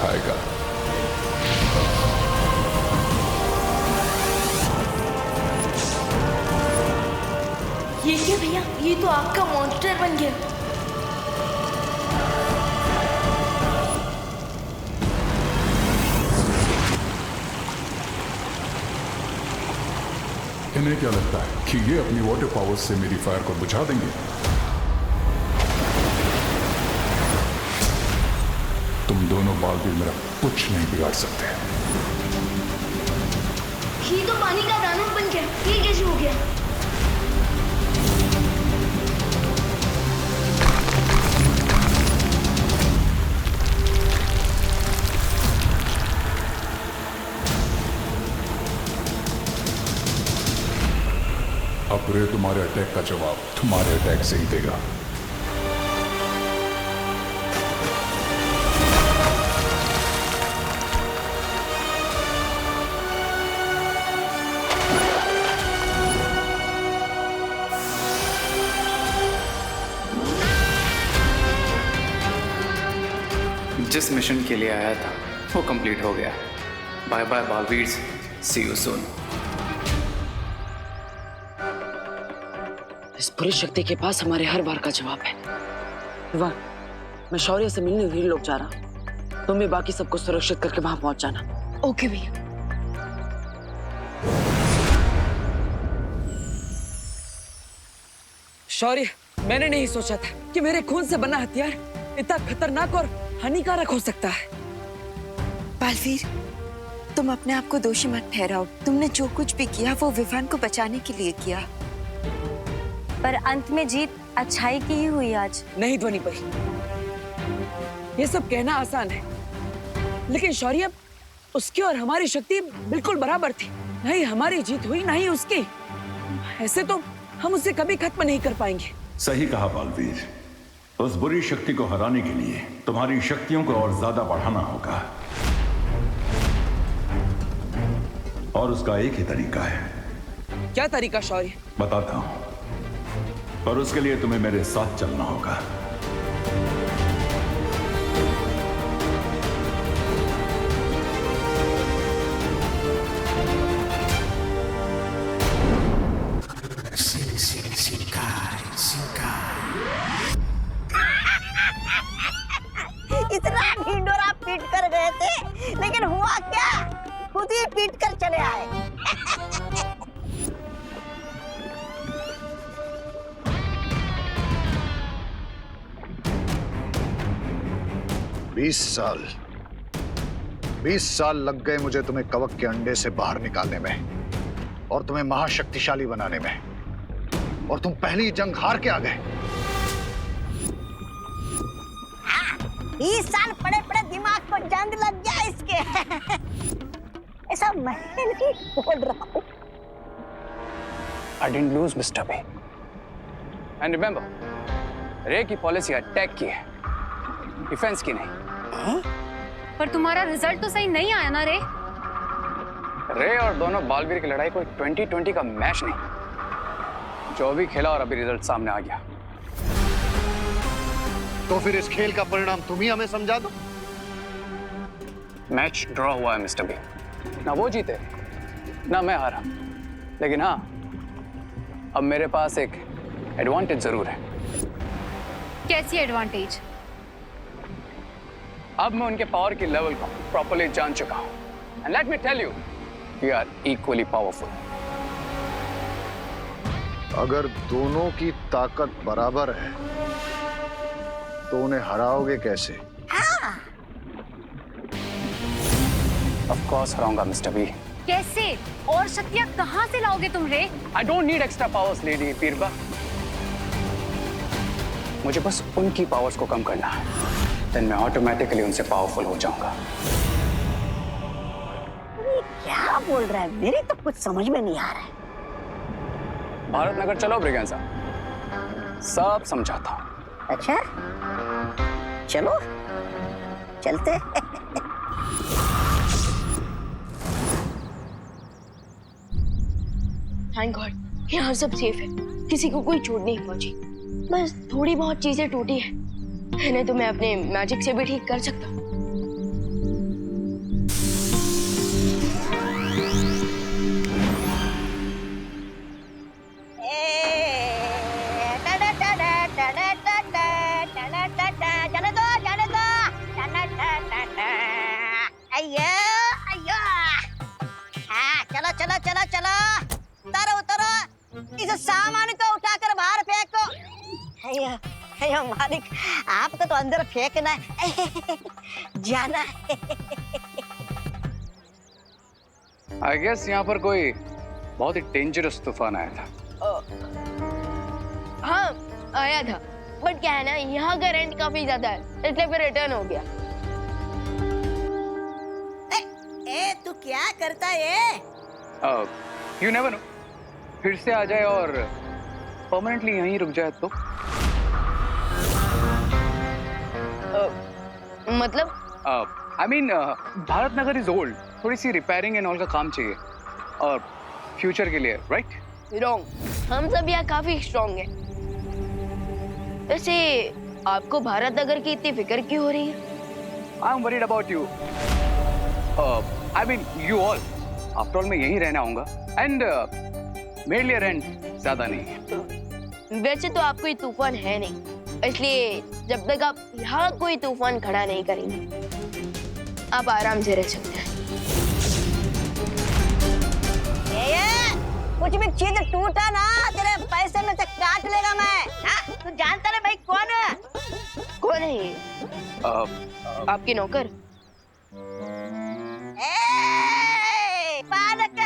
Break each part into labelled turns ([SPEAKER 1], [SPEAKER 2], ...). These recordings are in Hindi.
[SPEAKER 1] सिखाएगा।
[SPEAKER 2] ये क्या भैया, ये तो आपका मॉन्स्टर बन गया।
[SPEAKER 1] इन्हें क्या लगता है कि ये अपनी वाटर पावर से मेरी फायर को बुझा देंगे? तुम दोनों बालवीर मेरा कुछ नहीं बिगाड़ सकते।
[SPEAKER 2] ये तो पानी का दानव बन गया, ये कैसे हो गया?
[SPEAKER 1] अब रे तुम्हारे अटैक का जवाब तुम्हारे अटैक से ही देगा।
[SPEAKER 3] जिस मिशन के लिए आया था वो कंप्लीट हो गया। Bye bye Baalveer, see you soon.
[SPEAKER 4] इस पूरी शक्ति के पास हमारे हर बार का जवाब है। वाह, मैं शौर्य से मिलने वीर लोग जा रहा हूँ। तुम भी बाकी सबको सुरक्षित करके वहां पहुंच जाना।
[SPEAKER 2] ओके भैया।
[SPEAKER 4] शौर्य, मैंने नहीं सोचा था कि मेरे खून से बना हथियार इतना खतरनाक और हानिकारक हो सकता है।
[SPEAKER 5] बालवीर, तुम अपने आप को दोषी मत ठहराओ। तुमने जो कुछ भी किया वो विवान को बचाने के लिए किया।
[SPEAKER 6] पर अंत में जीत अच्छाई की ही हुई आज।
[SPEAKER 4] नहीं ध्वनि परी, ये सब कहना आसान है, लेकिन शौर्य, उसकी और हमारी शक्ति बिल्कुल बराबर थी। नहीं हमारी जीत हुई, नहीं उसकी। ऐसे तो हम उसे कभी खत्म नहीं कर पाएंगे।
[SPEAKER 7] सही कहा बालवीर। उस बुरी शक्ति को हराने के लिए तुम्हारी शक्तियों को और ज्यादा बढ़ाना होगा, और उसका एक ही तरीका है।
[SPEAKER 4] क्या तरीका शौर्य?
[SPEAKER 7] बताता हूं, पर उसके लिए तुम्हें मेरे साथ चलना होगा।
[SPEAKER 8] इतना ढिंडोरा पीट कर गए थे, लेकिन हुआ क्या? खुद ही पीट कर चले आए।
[SPEAKER 9] 20 साल लग गए मुझे तुम्हें कवक के अंडे से बाहर निकालने में और तुम्हें महाशक्तिशाली बनाने में, और तुम पहली जंग हार के आ गए।
[SPEAKER 8] 20 साल पड़े पड़े दिमाग को जंग लग गया इसके। ऐसा मैं नहीं बोल रहा हूँ।
[SPEAKER 3] I didn't lose, Mr. B. And remember, रे की पॉलिसी अटैक की है, डिफेंस की नहीं।
[SPEAKER 6] पर तुम्हारा रिजल्ट तो सही नहीं आया ना रे।
[SPEAKER 3] रे और दोनों बालवीर की लड़ाई कोई 2020 का मैच नहीं। जो भी खेला और अभी रिजल्ट सामने आ गया।
[SPEAKER 9] तो फिर इस खेल का परिणाम तुम ही हमें समझा दो।
[SPEAKER 3] मैच ड्रॉ हुआ है मिस्टर बी। ना वो जीते ना मैं हारा, लेकिन हाँ, अब मेरे पास एक एडवांटेज जरूर है।
[SPEAKER 6] कैसी एडवांटेज?
[SPEAKER 3] अब मैं उनके पावर की लेवल को प्रॉपर्ली जान चुका हूं। And let me tell you, we are equally powerful.
[SPEAKER 9] अगर दोनों की ताकत बराबर है तो उन्हें हराओगे कैसे?
[SPEAKER 3] ऑफ कोर्स हराऊंगा मिस्टर बी।
[SPEAKER 6] कैसे? और शक्तियां कहां से लाओगे तुम रे?
[SPEAKER 3] I don't need extra powers lady पीरबा। मुझे बस उनकी पावर्स को कम करना है, देन मैं ऑटोमेटिकली उनसे पावरफुल हो जाऊंगा।
[SPEAKER 8] क्या बोल रहा है? मेरी तो कुछ समझ में नहीं आ रहा है।
[SPEAKER 3] भारत नगर चलो ब्रिगेंजा, सब समझाता हूं।
[SPEAKER 8] अच्छा, चलो चलते।
[SPEAKER 2] थैंक गॉड, यहाँ सब सेफ है, किसी को कोई चोट नहीं पहुंची। बस थोड़ी बहुत चीजें टूटी है, इन्हें तो मैं अपने मैजिक से भी ठीक कर सकता हूँ।
[SPEAKER 8] अय्या अय्या हाँ चलो चलो चलो चलो उतरो उतरो इस सामान को उठाकर बाहर फेंको। अय्या अय्या मालिक आपको तो अंदर फेंकना है जाना है।
[SPEAKER 3] आई गेस यहाँ पर कोई बहुत ही डेंजरस तूफान आया था।
[SPEAKER 2] हाँ आया था, बट क्या है ना, यहाँ का रेंट काफी ज्यादा है, इसलिए फिर रिटर्न हो गया।
[SPEAKER 8] ए तू क्या करता है?
[SPEAKER 3] यू नेवर नो, फिर से आ जाए और परमानेंटली यहीं रुक जाए तो।
[SPEAKER 2] मतलब
[SPEAKER 3] I mean Bharat Nagar is old, थोड़ी सी रिपेयरिंग एंड ऑल का काम चाहिए और फ्यूचर के लिए, राइट?
[SPEAKER 2] रॉन्ग, हम सब यहाँ काफी स्ट्रॉन्ग हैं। वैसे आपको भारत नगर की इतनी फिक्र क्यों हो रही है?
[SPEAKER 3] I am worried about you. I mean you all. After all मैं यहीं रहना आऊंगा एंड मेरे लिए रेंट ज्यादा नहीं है।
[SPEAKER 2] वैसे तो आप कोई तूफान है नहीं, इसलिए जब तक आप यहाँ कोई तूफान खड़ा नहीं करेंगे आप आराम से रह सकते हैं।
[SPEAKER 8] कुछ भी चीज टूटा ना तेरे पैसे में से काट लेगा मैं। तू जानता ना भाई कौन है?
[SPEAKER 2] कौन है ये? आपके नौकर?
[SPEAKER 8] पालक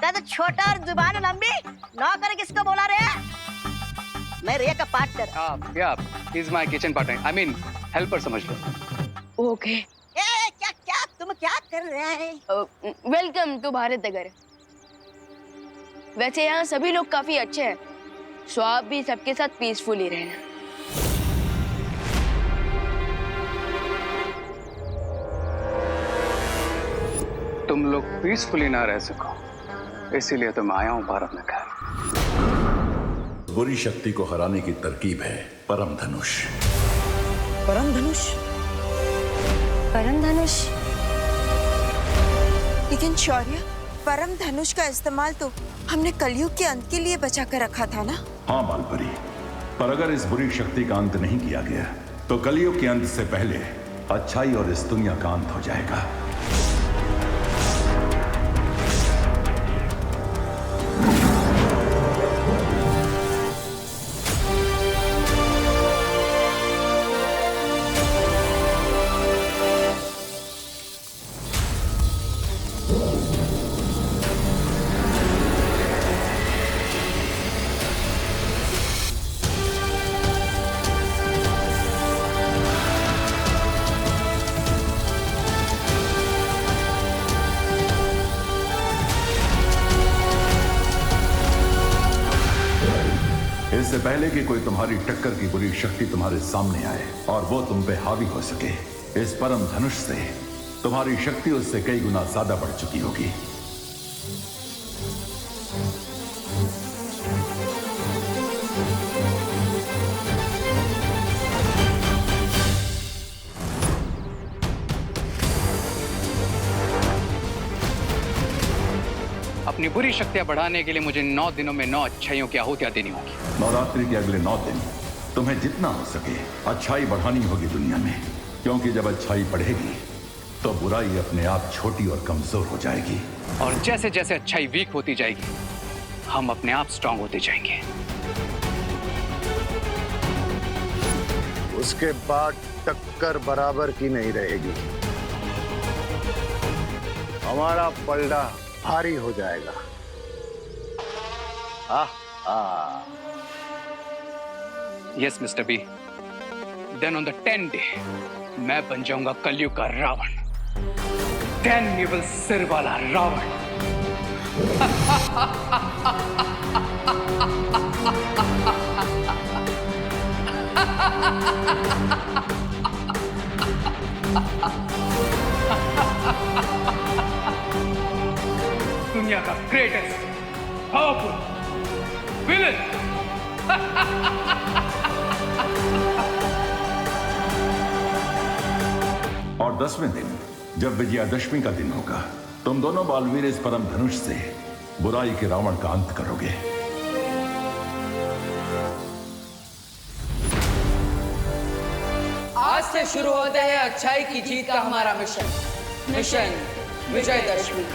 [SPEAKER 8] तो छोटा और जुबान लंबी, नौकर किसको बोला रे? मैं रे का पार्टनर।
[SPEAKER 3] या he is my kitchen partner, I mean helper समझ लो।
[SPEAKER 2] ओके।
[SPEAKER 8] क्या क्या तुम क्या कर रहे हैं?
[SPEAKER 2] Welcome to Bharat Nagar. वैसे यहाँ सभी लोग काफी अच्छे हैं, सो आप भी सबके साथ पीसफुली रहना।
[SPEAKER 3] तुम लोग पीसफुली ना रह सको, इसीलिए तो मैं आया हूँ भारत नगर।
[SPEAKER 7] बुरी शक्ति को हराने की तरकीब है परम धनुष।
[SPEAKER 4] परम धनुष?
[SPEAKER 6] परम धनुष?
[SPEAKER 5] लेकिन शौर्य, परम धनुष का इस्तेमाल तो हमने कलयुग के अंत के लिए बचा कर रखा था ना?
[SPEAKER 7] हाँ बालपरी, पर अगर इस बुरी शक्ति का अंत नहीं किया गया तो कलयुग के अंत से पहले अच्छाई और इस दुनिया का अंत हो जाएगा। इससे पहले कि कोई तुम्हारी टक्कर की बुरी शक्ति तुम्हारे सामने आए और वो तुम पे हावी हो सके, इस परम धनुष से तुम्हारी शक्ति उससे कई गुना ज्यादा बढ़ चुकी होगी।
[SPEAKER 3] अपनी बुरी शक्तियां बढ़ाने के लिए मुझे 9 दिनों में 9 अच्छाइयों की आहुतियां देनी होगी।
[SPEAKER 7] नवरात्रि के अगले 9 दिन तुम्हें जितना हो सके अच्छाई बढ़ानी होगी दुनिया में, क्योंकि जब अच्छाई बढ़ेगी तो बुराई अपने आप छोटी और कमजोर हो जाएगी।
[SPEAKER 3] और जैसे जैसे अच्छाई वीक होती जाएगी हम अपने आप स्ट्रांग होते जाएंगे।
[SPEAKER 9] उसके बाद टक्कर बराबर की नहीं रहेगी, हमारा पलड़ा भारी हो जाएगा।
[SPEAKER 3] Yes mister B, then on the 10th day मैं बन जाऊंगा कलयुग का रावण। देन यू विल सिर वाला रावण। दुनिया का ग्रेटेस्ट पावरफुल विलन।
[SPEAKER 7] और 10वें दिन जब विजयादशमी का दिन होगा, तुम दोनों बालवीर इस परम धनुष से बुराई के रावण का अंत करोगे।
[SPEAKER 4] आज से शुरू होता है अच्छाई की जीत का हमारा मिशन, मिशन विजयदशमी।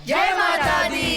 [SPEAKER 4] जय माता दी।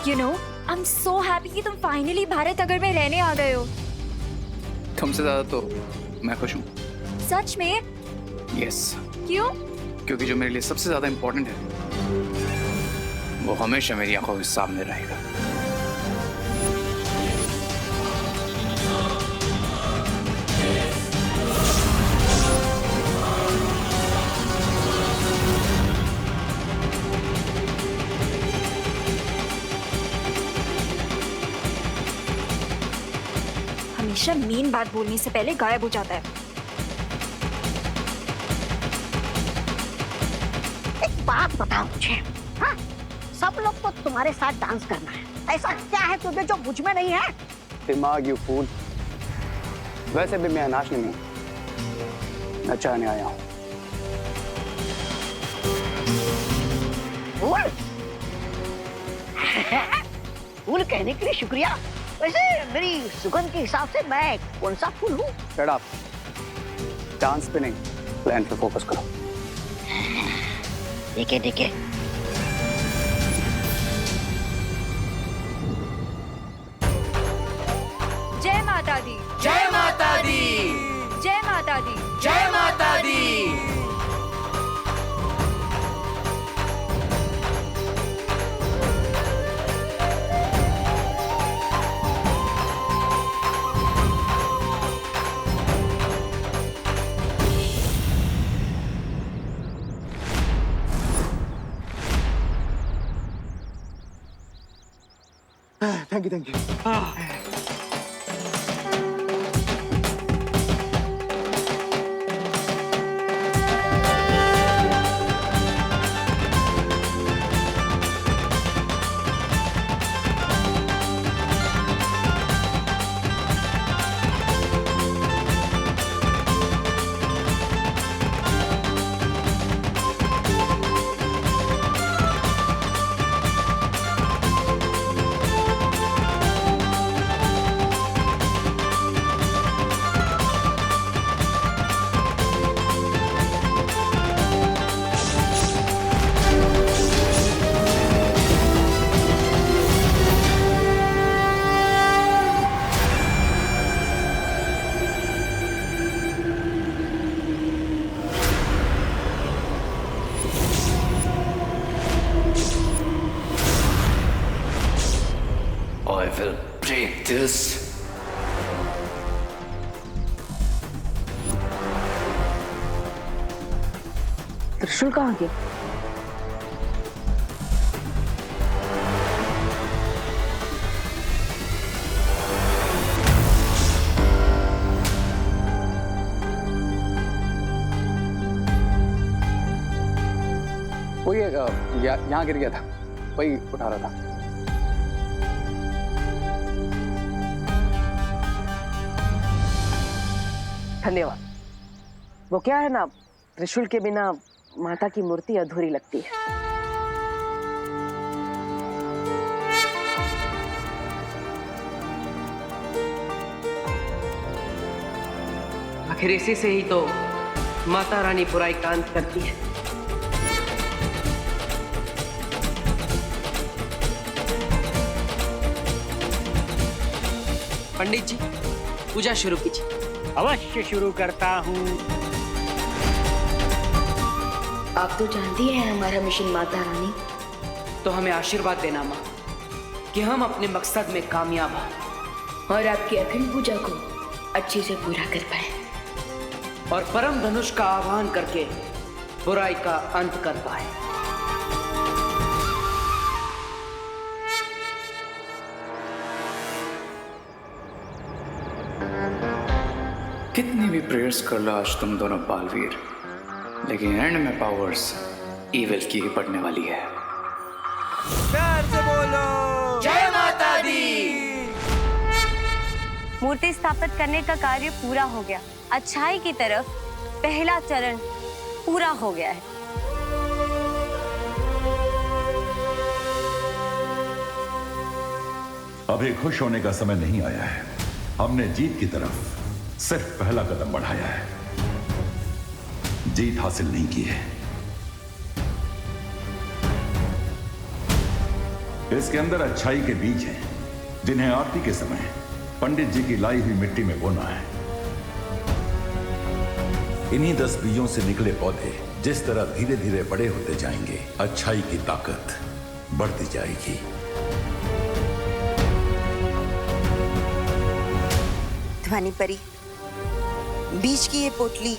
[SPEAKER 6] You know, I'm so happy कि तुम फाइनली भारत नगर में रहने आ गए हो।
[SPEAKER 3] तुमसे ज्यादा तो मैं खुश हूँ।
[SPEAKER 6] सच में?
[SPEAKER 3] यस।
[SPEAKER 6] क्यों?
[SPEAKER 3] क्योंकि जो मेरे लिए सबसे ज्यादा इम्पोर्टेंट है वो हमेशा मेरी आंखों के सामने रहेगा।
[SPEAKER 6] हमेशा मीन बात बोलने से पहले गायब हो जाता है।
[SPEAKER 8] एक बात बताओ मुझे, हाँ? सब लोग को तुम्हारे साथ डांस करना है, ऐसा क्या है तुझे जो मुझ में नहीं है?
[SPEAKER 3] दिमाग यू फूल। वैसे भी मैं अनाश नहीं हूँ, नचाने आया हूँ।
[SPEAKER 8] फूल? फूल कहने के लिए शुक्रिया। वैसे मेरी सुगंध के हिसाब से मैं कौन सा फूल हूँ?
[SPEAKER 3] Shut up. डांस पे नहीं, प्लान पे फोकस करो।
[SPEAKER 8] ठीक है ठीक है।
[SPEAKER 6] जय माता दी।
[SPEAKER 4] जय माता दी।
[SPEAKER 6] जय माता दी।
[SPEAKER 4] जय माता दी।
[SPEAKER 3] Thank you. I will break this.
[SPEAKER 4] त्रिशूल कहाँ गया?
[SPEAKER 3] वो ये यहाँ गिर गया था, वही उठा रहा था।
[SPEAKER 4] धन्यवाद। वो क्या है ना, त्रिशूल के बिना
[SPEAKER 2] माता की मूर्ति अधूरी लगती है।
[SPEAKER 10] आखिर इसी से ही तो माता रानी बुराई का अंत करती है। पंडित जी, पूजा शुरू कीजिए।
[SPEAKER 11] अवश्य शुरू करता हूँ।
[SPEAKER 2] आप तो जानती हैं हमारा मिशन माता रानी।
[SPEAKER 10] तो हमें आशीर्वाद देना माँ कि हम अपने मकसद में कामयाब हों
[SPEAKER 2] और आपकी अखंड पूजा को अच्छे से पूरा कर पाए
[SPEAKER 10] और परम धनुष का आह्वान करके बुराई का अंत कर पाए।
[SPEAKER 3] कितनी भी प्रेयर्स कर लो आज तुम दोनों बालवीर, लेकिन एंड में पावर्स ईविल की ही पड़ने वाली है।
[SPEAKER 11] प्यार से बोलो
[SPEAKER 10] जय माता दी।
[SPEAKER 6] मूर्ति स्थापित करने का कार्य पूरा हो गया। अच्छाई की तरफ पहला चरण पूरा हो गया है।
[SPEAKER 7] अभी खुश होने का समय नहीं आया है। हमने जीत की तरफ सिर्फ पहला कदम बढ़ाया है, जीत हासिल नहीं की है। इसके अंदर अच्छाई के बीज हैं, जिन्हें आरती के समय पंडित जी की लाई हुई मिट्टी में बोना है। इन्हीं 10 बीजों से निकले पौधे जिस तरह धीरे धीरे बड़े होते जाएंगे, अच्छाई की ताकत बढ़ती जाएगी।
[SPEAKER 5] ध्वनि परी, बीज की ये पोटली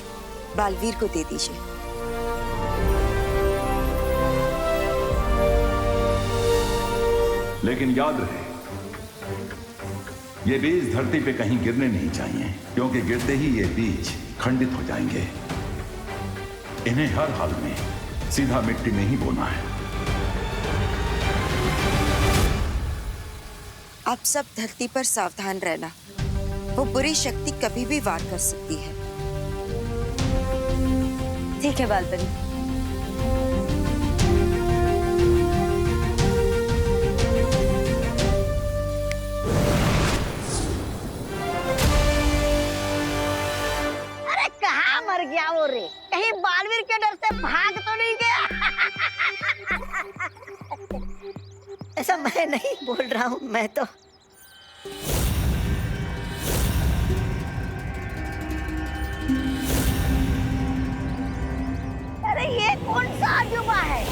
[SPEAKER 5] बालवीर को दे दीजिए।
[SPEAKER 7] लेकिन याद रहे, ये बीज धरती पे कहीं गिरने नहीं चाहिए, क्योंकि गिरते ही ये बीज खंडित हो जाएंगे। इन्हें हर हाल में सीधा मिट्टी में ही बोना है।
[SPEAKER 5] आप सब धरती पर सावधान रहना, वो बुरी शक्ति कभी भी वार कर सकती है।
[SPEAKER 6] ठीक है बालपरी।
[SPEAKER 8] अरे कहाँ मर गया वो रे? कहीं बालवीर के डर से भाग तो नहीं गया? ऐसा मैं नहीं बोल रहा हूँ, मैं तो अरे ये कौन सा अजूबा है?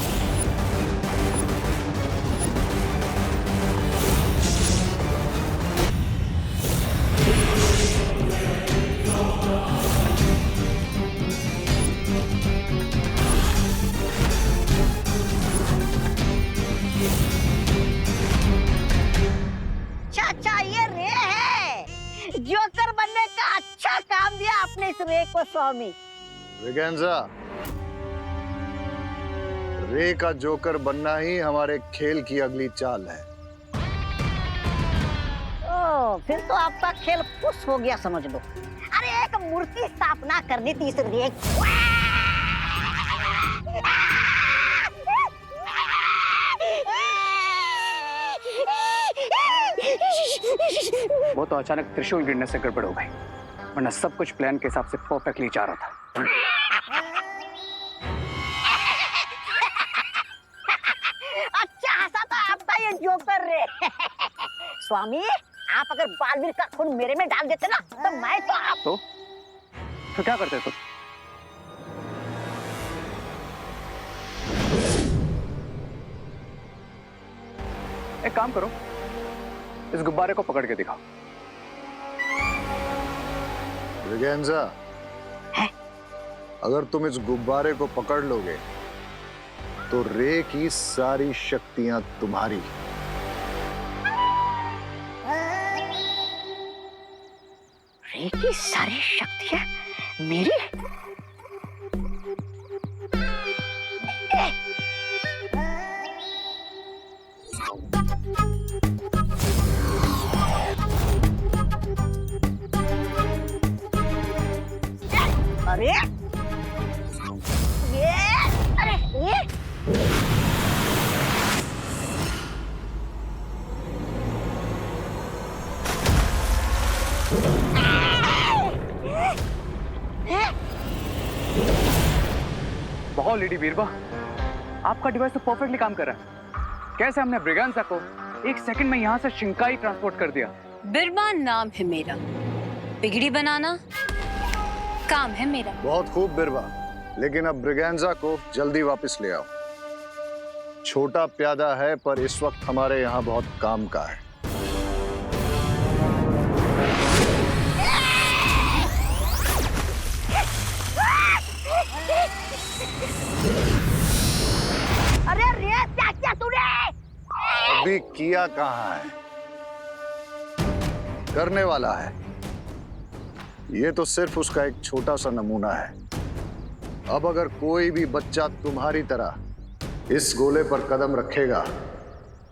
[SPEAKER 8] चाचा ये रे है। जोकर बनने का अच्छा काम दिया आपने इस रे को स्वामी।
[SPEAKER 9] विगेंजा, रे का जोकर बनना ही हमारे खेल की अगली चाल है।
[SPEAKER 8] ओ, फिर तो आपका खेल खुश हो गया समझ लो। अरे एक मूर्ति स्थापना करनी थी इस रे को।
[SPEAKER 3] वो तो अचानक त्रिशूल गिरने से गड़बड़ हो गई, वरना सब कुछ प्लान के हिसाब से परफेक्टली जा रहा था।
[SPEAKER 8] अच्छा हंसा था आपका ये जोकर रे। स्वामी, आप अगर बालवीर का खून मेरे में डाल देते ना, तो मैं तो आप
[SPEAKER 3] तो क्या करते तुम? एक काम करो, इस गुब्बारे को पकड़ के दिखाओ।
[SPEAKER 9] विगेंजा, अगर तुम इस गुब्बारे को पकड़ लोगे तो रे की सारी शक्तियां तुम्हारी।
[SPEAKER 8] रे की सारी शक्तियां मेरी? अरे ये
[SPEAKER 3] वाओ लेडी बीरबा, आपका डिवाइस तो परफेक्टली काम कर रहा है। कैसे हमने ब्रिगेंजा को 1 सेकंड में यहाँ से शिंकाई ट्रांसपोर्ट कर दिया।
[SPEAKER 6] बिरबा नाम है मेरा, बिगड़ी बनाना काम है मेरा।
[SPEAKER 9] बहुत खूब बिरबा, लेकिन अब ब्रिगेंजा को जल्दी वापस ले आओ। छोटा प्यादा है पर इस वक्त हमारे यहाँ बहुत काम का है।
[SPEAKER 8] अरे रे क्या किया तूने?
[SPEAKER 9] अभी किया कहाँ है, करने वाला है। ये तो सिर्फ उसका एक छोटा सा नमूना है। अब अगर कोई भी बच्चा तुम्हारी तरह इस गोले पर कदम रखेगा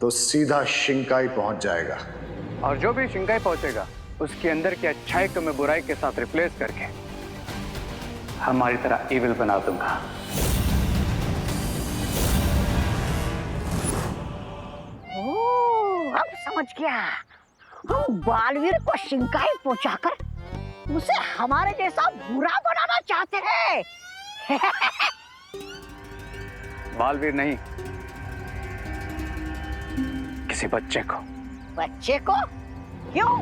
[SPEAKER 9] तो सीधा शिंकाई पहुंच जाएगा।
[SPEAKER 3] और जो भी शिंकाई पहुंचेगा उसके अंदर की अच्छाई को मैं बुराई के साथ रिप्लेस करके हमारी तरह इविल बना दूंगा।
[SPEAKER 8] ओह, अब समझ गया। हम बालवीर को शिंकाई पहुंचाकर उसे हमारे जैसा बुरा बनाना चाहते हैं।
[SPEAKER 3] बालवीर नहीं, किसी बच्चे को।
[SPEAKER 8] बच्चे को? क्यों?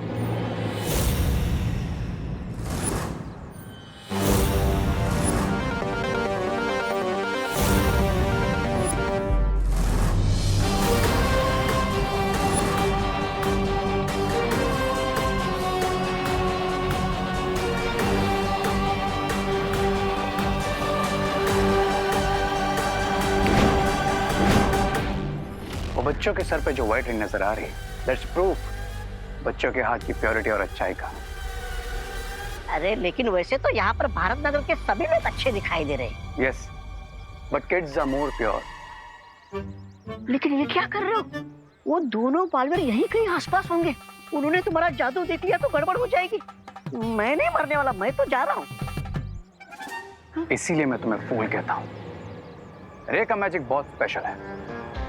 [SPEAKER 3] बच्चों के सर पे जो व्हाइट रिंग नजर आ रही है, दैट्स प्रूफ बच्चों के हाथ की प्योरिटी और अच्छाई का।
[SPEAKER 8] अरे लेकिन वैसे तो यहाँ पर भारत नगर के सभी लोग अच्छे दिखाई दे रहे हैं।
[SPEAKER 3] Yes, but kids are more pure.
[SPEAKER 8] लेकिन ये क्या कर रहे हो? वो दोनों बालवीर यहीं कहीं आसपास होंगे। उन्होंने तुम्हारा जादू देख लिया तो गड़बड़ हो जाएगी। मैं नहीं मरने वाला, मैं तो जा रहा हूँ।
[SPEAKER 3] इसीलिए मैं तुम्हें फूल कहता हूँ। रे का मैजिक बहुत स्पेशल है,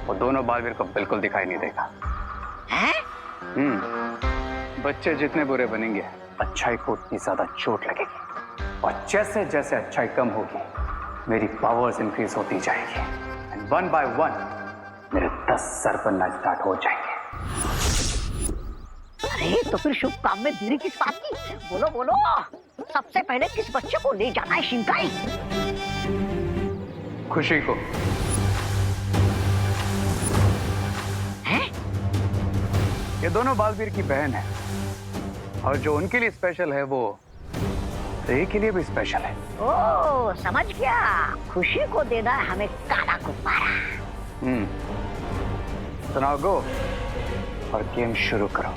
[SPEAKER 3] वो दोनों बालवीर को बिल्कुल दिखाई नहीं देगा।
[SPEAKER 8] हैं?
[SPEAKER 3] बच्चे जितने बुरे बनेंगे अच्छाई को उतनी ज्यादा चोट लगेगी, और जैसे जैसे अच्छाई कम होगी मेरी पावर्स इंक्रीज होती जाएगी, एंड 1 by 1 मेरे 10 सर बनना स्टार्ट हो जाएंगे।
[SPEAKER 8] अरे तो फिर शुभ काम में देरी किस बात की? बोलो बोलो, सबसे पहले किस बच्चे को ले जाना है शिंकाई?
[SPEAKER 3] खुशी को। ये दोनों बालवीर की बहन है, और जो उनके लिए स्पेशल है वो रे के लिए भी स्पेशल है।
[SPEAKER 8] ओह, समझ गया। खुशी को देना है हमें काला गुब्बारा।
[SPEAKER 3] तो नाउ गो और गेम शुरू करो।